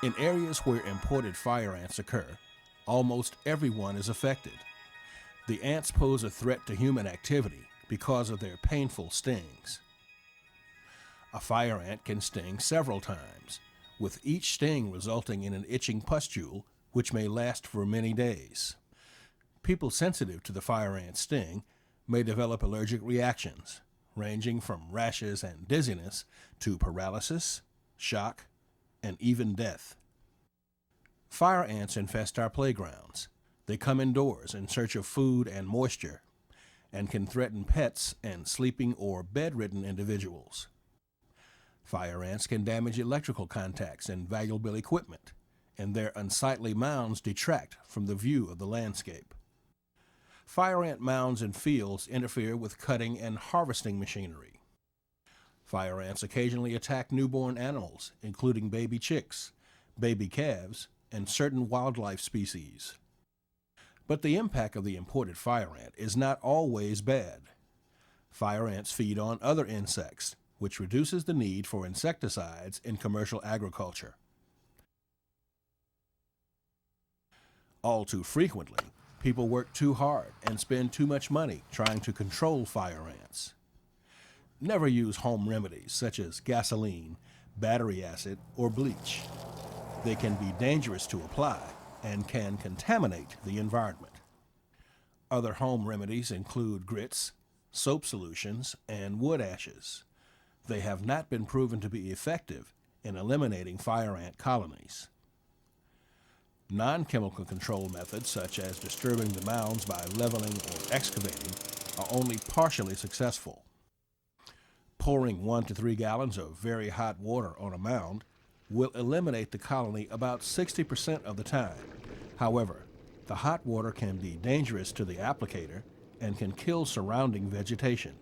In areas where imported fire ants occur, almost everyone is affected. The ants pose a threat to human activity because of their painful stings. A fire ant can sting several times, with each sting resulting in an itching pustule which may last for many days. People sensitive to the fire ant sting may develop allergic reactions, ranging from rashes and dizziness to paralysis, shock, and even death. Fire ants infest our playgrounds. They come indoors in search of food and moisture, and can threaten pets and sleeping or bedridden individuals. Fire ants can damage electrical contacts and valuable equipment, and their unsightly mounds detract from the view of the landscape. Fire ant mounds in fields interfere with cutting and harvesting machinery. Fire ants occasionally attack newborn animals, including baby chicks, baby calves, and certain wildlife species. But the impact of the imported fire ant is not always bad. Fire ants feed on other insects, which reduces the need for insecticides in commercial agriculture. All too frequently, people work too hard and spend too much money trying to control fire ants. Never use home remedies such as gasoline, battery acid, or bleach. They can be dangerous to apply and can contaminate the environment. Other home remedies include grits, soap solutions, and wood ashes. They have not been proven to be effective in eliminating fire ant colonies. Non-chemical control methods such as disturbing the mounds by leveling or excavating are only partially successful. Pouring 1 to 3 gallons of very hot water on a mound will eliminate the colony about 60% of the time. However, the hot water can be dangerous to the applicator and can kill surrounding vegetation.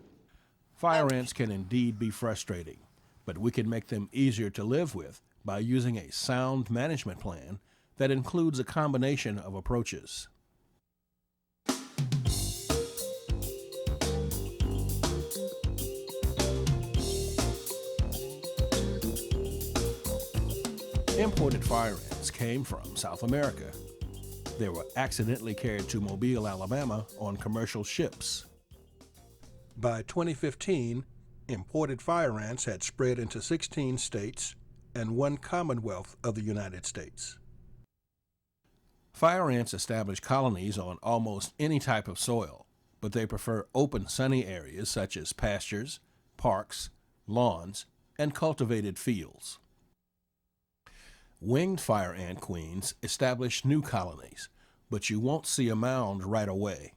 Fire ants can indeed be frustrating, but we can make them easier to live with by using a sound management plan that includes a combination of approaches. Imported fire ants came from South America. They were accidentally carried to Mobile, Alabama on commercial ships. By 2015, imported fire ants had spread into 16 states and one Commonwealth of the United States. Fire ants establish colonies on almost any type of soil, but they prefer open, sunny areas such as pastures, parks, lawns, and cultivated fields. Winged fire ant queens establish new colonies, but you won't see a mound right away.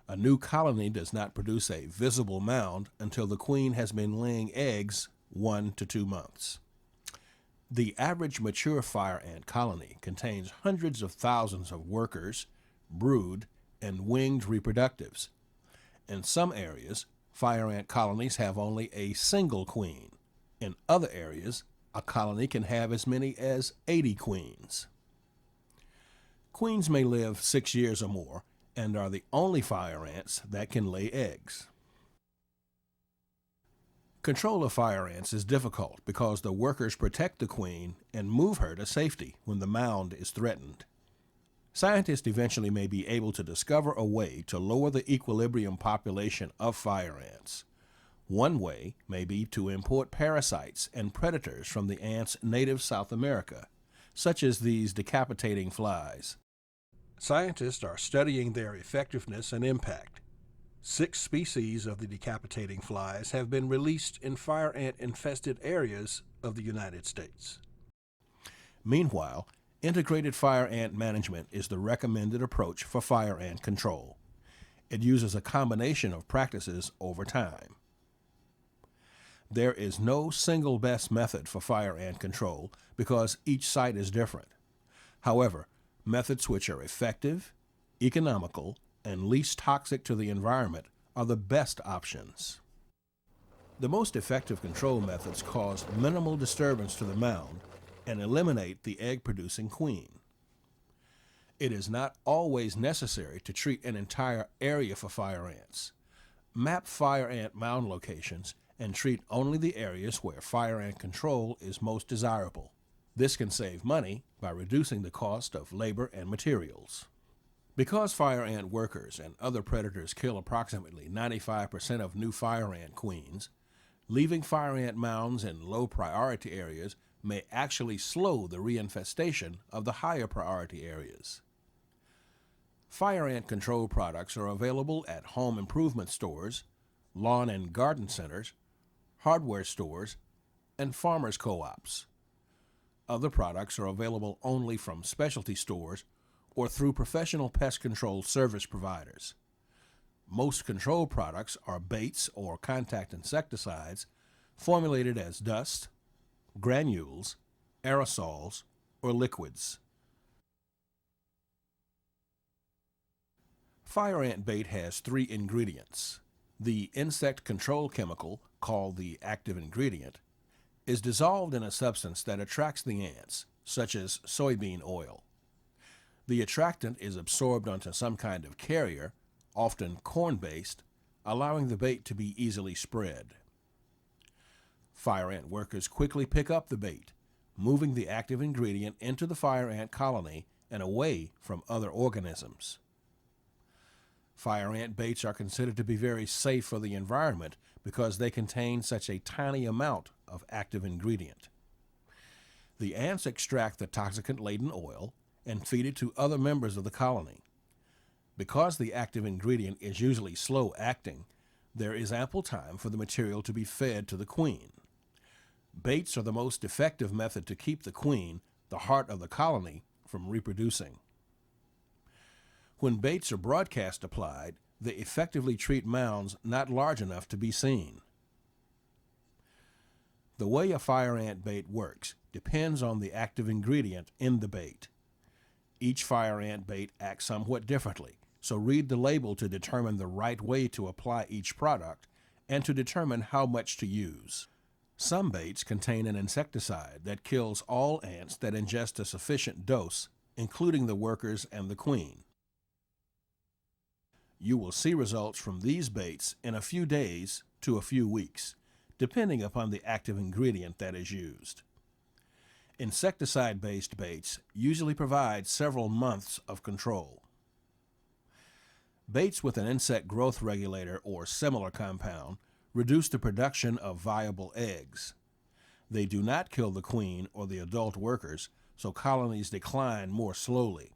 A new colony does not produce a visible mound until the queen has been laying eggs 1 to 2 months. The average mature fire ant colony contains hundreds of thousands of workers, brood, and winged reproductives. In some areas, fire ant colonies have only a single queen. In other areas, a colony can have as many as 80 queens. Queens may live 6 years or more and are the only fire ants that can lay eggs. Control of fire ants is difficult because the workers protect the queen and move her to safety when the mound is threatened. Scientists eventually may be able to discover a way to lower the equilibrium population of fire ants. One way may be to import parasites and predators from the ants' native South America, such as these decapitating flies. Scientists are studying their effectiveness and impact. 6 species of the decapitating flies have been released in fire ant-infested areas of the United States. Meanwhile, integrated fire ant management is the recommended approach for fire ant control. It uses a combination of practices over time. There is no single best method for fire ant control because each site is different. However, methods which are effective, economical, and least toxic to the environment are the best options. The most effective control methods cause minimal disturbance to the mound and eliminate the egg-producing queen. It is not always necessary to treat an entire area for fire ants. Map fire ant mound locations and treat only the areas where fire ant control is most desirable. This can save money by reducing the cost of labor and materials. Because fire ant workers and other predators kill approximately 95% of new fire ant queens, leaving fire ant mounds in low priority areas may actually slow the reinfestation of the higher priority areas. Fire ant control products are available at home improvement stores, lawn and garden centers, hardware stores, and farmers co-ops. Other products are available only from specialty stores or through professional pest control service providers. Most control products are baits or contact insecticides formulated as dust, granules, aerosols, or liquids. Fire ant bait has 3 ingredients. The insect control chemical, called the active ingredient, is dissolved in a substance that attracts the ants, such as soybean oil. The attractant is absorbed onto some kind of carrier, often corn-based, allowing the bait to be easily spread. Fire ant workers quickly pick up the bait, moving the active ingredient into the fire ant colony and away from other organisms. Fire ant baits are considered to be very safe for the environment because they contain such a tiny amount of active ingredient. The ants extract the toxicant-laden oil and feed it to other members of the colony. Because the active ingredient is usually slow-acting, there is ample time for the material to be fed to the queen. Baits are the most effective method to keep the queen, the heart of the colony, from reproducing. When baits are broadcast applied, they effectively treat mounds not large enough to be seen. The way a fire ant bait works depends on the active ingredient in the bait. Each fire ant bait acts somewhat differently, so read the label to determine the right way to apply each product and to determine how much to use. Some baits contain an insecticide that kills all ants that ingest a sufficient dose, including the workers and the queen. You will see results from these baits in a few days to a few weeks, depending upon the active ingredient that is used. Insecticide-based baits usually provide several months of control. Baits with an insect growth regulator or similar compound reduce the production of viable eggs. They do not kill the queen or the adult workers, so colonies decline more slowly.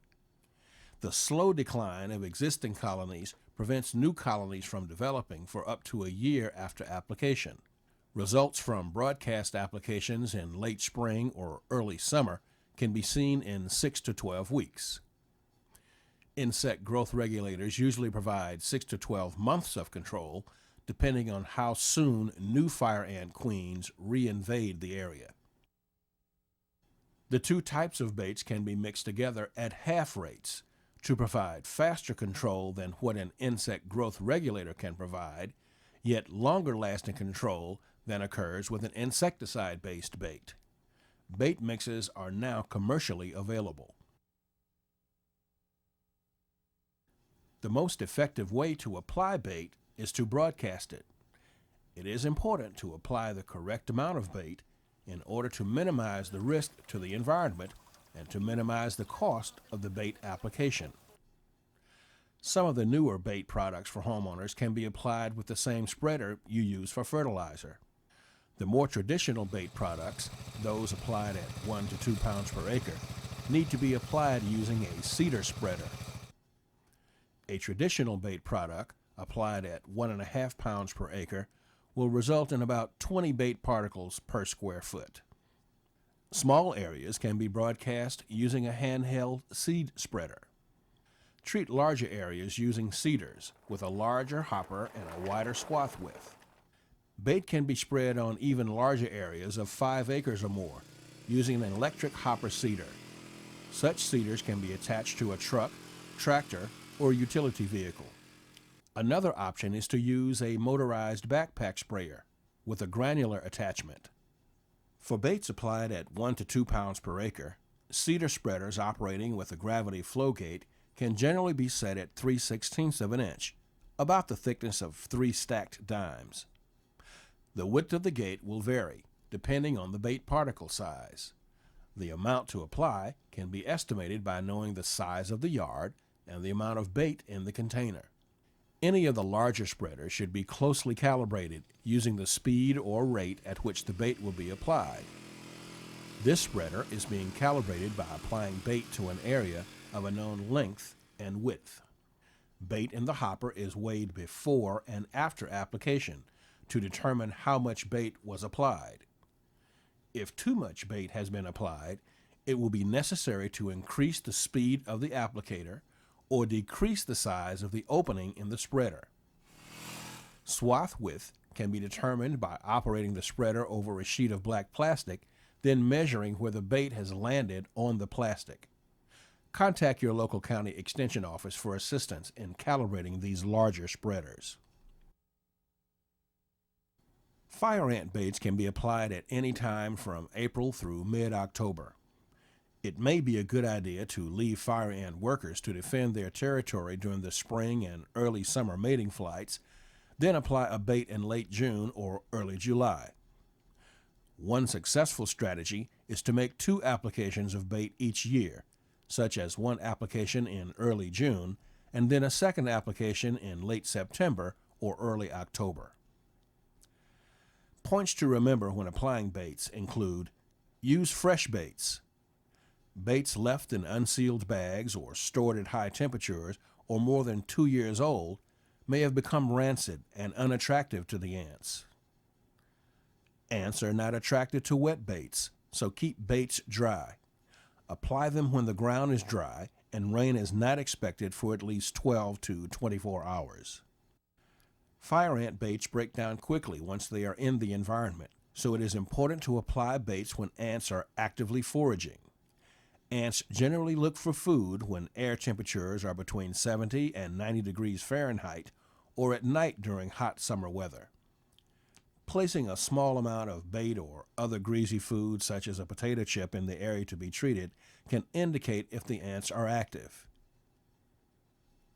The slow decline of existing colonies prevents new colonies from developing for up to a year after application. Results from broadcast applications in late spring or early summer can be seen in 6 to 12 weeks. Insect growth regulators usually provide 6 to 12 months of control, depending on how soon new fire ant queens reinvade the area. The two types of baits can be mixed together at half rates to provide faster control than what an insect growth regulator can provide, yet longer-lasting control than occurs with an insecticide-based bait. Bait mixes are now commercially available. The most effective way to apply bait is to broadcast it. It is important to apply the correct amount of bait in order to minimize the risk to the environment and to minimize the cost of the bait application. Some of the newer bait products for homeowners can be applied with the same spreader you use for fertilizer. The more traditional bait products, those applied at 1 to 2 pounds per acre, need to be applied using a cedar spreader. A traditional bait product, applied at 1.5 pounds per acre, will result in about 20 bait particles per square foot. Small areas can be broadcast using a handheld seed spreader. Treat larger areas using seeders with a larger hopper and a wider swath width. Bait can be spread on even larger areas of 5 acres or more using an electric hopper seeder. Such seeders can be attached to a truck, tractor, or utility vehicle. Another option is to use a motorized backpack sprayer with a granular attachment. For baits applied at 1 to 2 pounds per acre, cedar spreaders operating with a gravity flow gate can generally be set at 3/16 of an inch, about the thickness of 3 stacked dimes. The width of the gate will vary, depending on the bait particle size. The amount to apply can be estimated by knowing the size of the yard and the amount of bait in the container. Any of the larger spreaders should be closely calibrated using the speed or rate at which the bait will be applied. This spreader is being calibrated by applying bait to an area of a known length and width. Bait in the hopper is weighed before and after application to determine how much bait was applied. If too much bait has been applied, it will be necessary to increase the speed of the applicator or decrease the size of the opening in the spreader. Swath width can be determined by operating the spreader over a sheet of black plastic, then measuring where the bait has landed on the plastic. Contact your local county extension office for assistance in calibrating these larger spreaders. Fire ant baits can be applied at any time from April through mid-October. It may be a good idea to leave fire ant workers to defend their territory during the spring and early summer mating flights, then apply a bait in late June or early July. One successful strategy is to make 2 applications of bait each year, such as one application in early June and then a second application in late September or early October. Points to remember when applying baits include: use fresh baits. Baits left in unsealed bags or stored at high temperatures or more than 2 years old may have become rancid and unattractive to the ants. Ants are not attracted to wet baits, so keep baits dry. Apply them when the ground is dry and rain is not expected for at least 12 to 24 hours. Fire ant baits break down quickly once they are in the environment, so it is important to apply baits when ants are actively foraging. Ants generally look for food when air temperatures are between 70 and 90 degrees Fahrenheit or at night during hot summer weather. Placing a small amount of bait or other greasy food, such as a potato chip, in the area to be treated can indicate if the ants are active.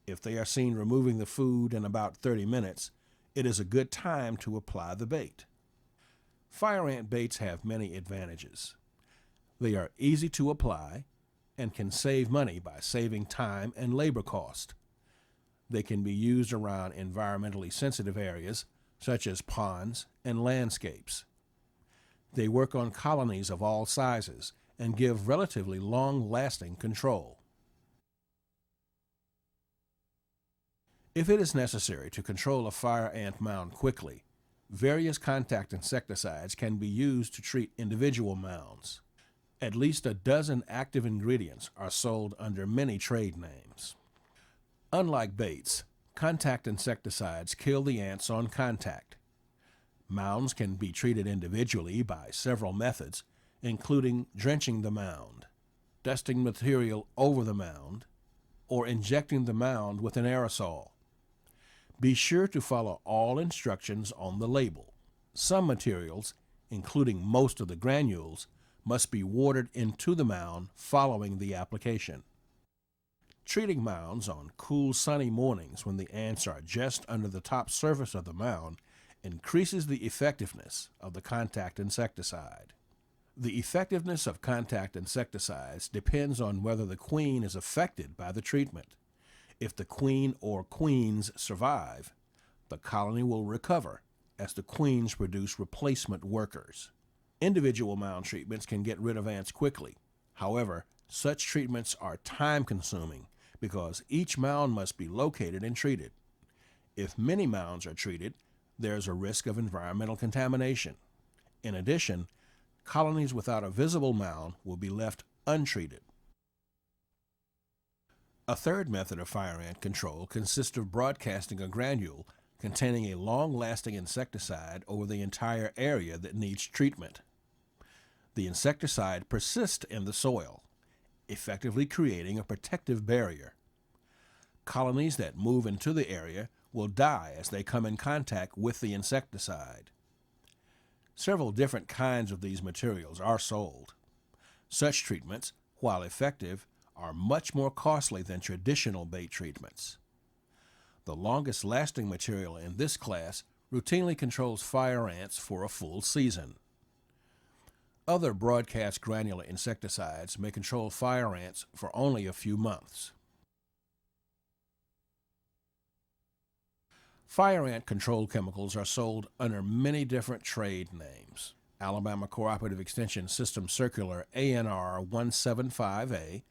If they are seen removing the food in about 30 minutes, it is a good time to apply the bait. Fire ant baits have many advantages. They are easy to apply and can save money by saving time and labor cost. They can be used around environmentally sensitive areas such as ponds and landscapes. They work on colonies of all sizes and give relatively long-lasting control. If it is necessary to control a fire ant mound quickly, various contact insecticides can be used to treat individual mounds. At least a dozen active ingredients are sold under many trade names. Unlike baits, contact insecticides kill the ants on contact. Mounds can be treated individually by several methods, including drenching the mound, dusting material over the mound, or injecting the mound with an aerosol. Be sure to follow all instructions on the label. Some materials, including most of the granules, must be watered into the mound following the application. Treating mounds on cool, sunny mornings when the ants are just under the top surface of the mound increases the effectiveness of the contact insecticide. The effectiveness of contact insecticides depends on whether the queen is affected by the treatment. If the queen or queens survive, the colony will recover as the queens produce replacement workers. Individual mound treatments can get rid of ants quickly. However, such treatments are time-consuming because each mound must be located and treated. If many mounds are treated, there is a risk of environmental contamination. In addition, colonies without a visible mound will be left untreated. A third method of fire ant control consists of broadcasting a granule containing a long-lasting insecticide over the entire area that needs treatment. The insecticide persists in the soil, effectively creating a protective barrier. Colonies that move into the area will die as they come in contact with the insecticide. Several different kinds of these materials are sold. Such treatments, while effective, are much more costly than traditional bait treatments. The longest-lasting material in this class routinely controls fire ants for a full season. Other broadcast granular insecticides may control fire ants for only a few months. Fire ant control chemicals are sold under many different trade names. Alabama Cooperative Extension System Circular ANR 175A,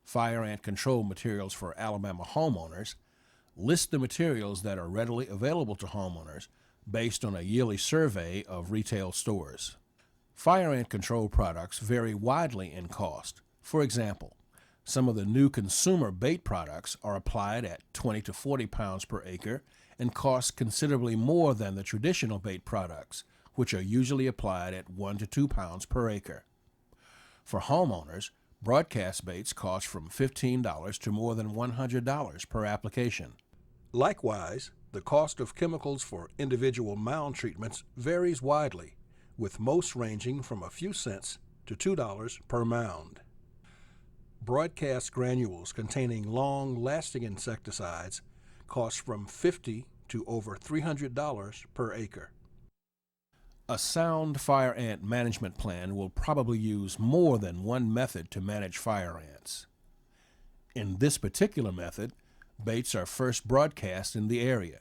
Fire Ant Control Materials for Alabama Homeowners, lists the materials that are readily available to homeowners based on a yearly survey of retail stores. Fire ant control products vary widely in cost. For example, some of the new consumer bait products are applied at 20 to 40 pounds per acre and cost considerably more than the traditional bait products, which are usually applied at 1 to 2 pounds per acre. For homeowners, broadcast baits cost from $15 to more than $100 per application. Likewise, the cost of chemicals for individual mound treatments varies widely, with most ranging from a few cents to $2 per mound. Broadcast granules containing long-lasting insecticides cost from $50 to over $300 per acre. A sound fire ant management plan will probably use more than one method to manage fire ants. In this particular method, baits are first broadcast in the area.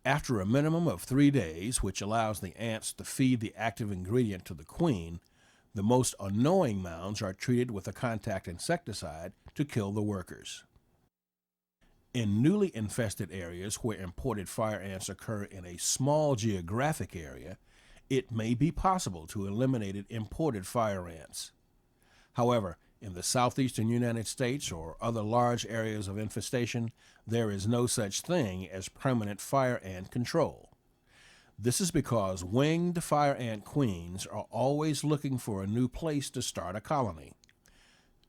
After a minimum of 3 days, which allows the ants to feed the active ingredient to the queen, the most annoying mounds are treated with a contact insecticide to kill the workers. In newly infested areas where imported fire ants occur in a small geographic area, it may be possible to eliminate imported fire ants. However, in the southeastern United States or other large areas of infestation, there is no such thing as permanent fire ant control. This is because winged fire ant queens are always looking for a new place to start a colony.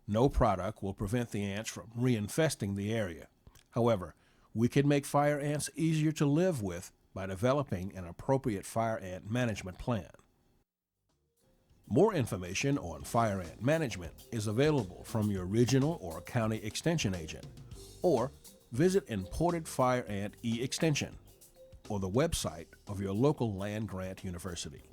No product will prevent the ants from reinfesting the area. However, we can make fire ants easier to live with by developing an appropriate fire ant management plan. More information on fire ant management is available from your regional or county extension agent, or visit Imported Fire Ant e-Extension or the website of your local land-grant university.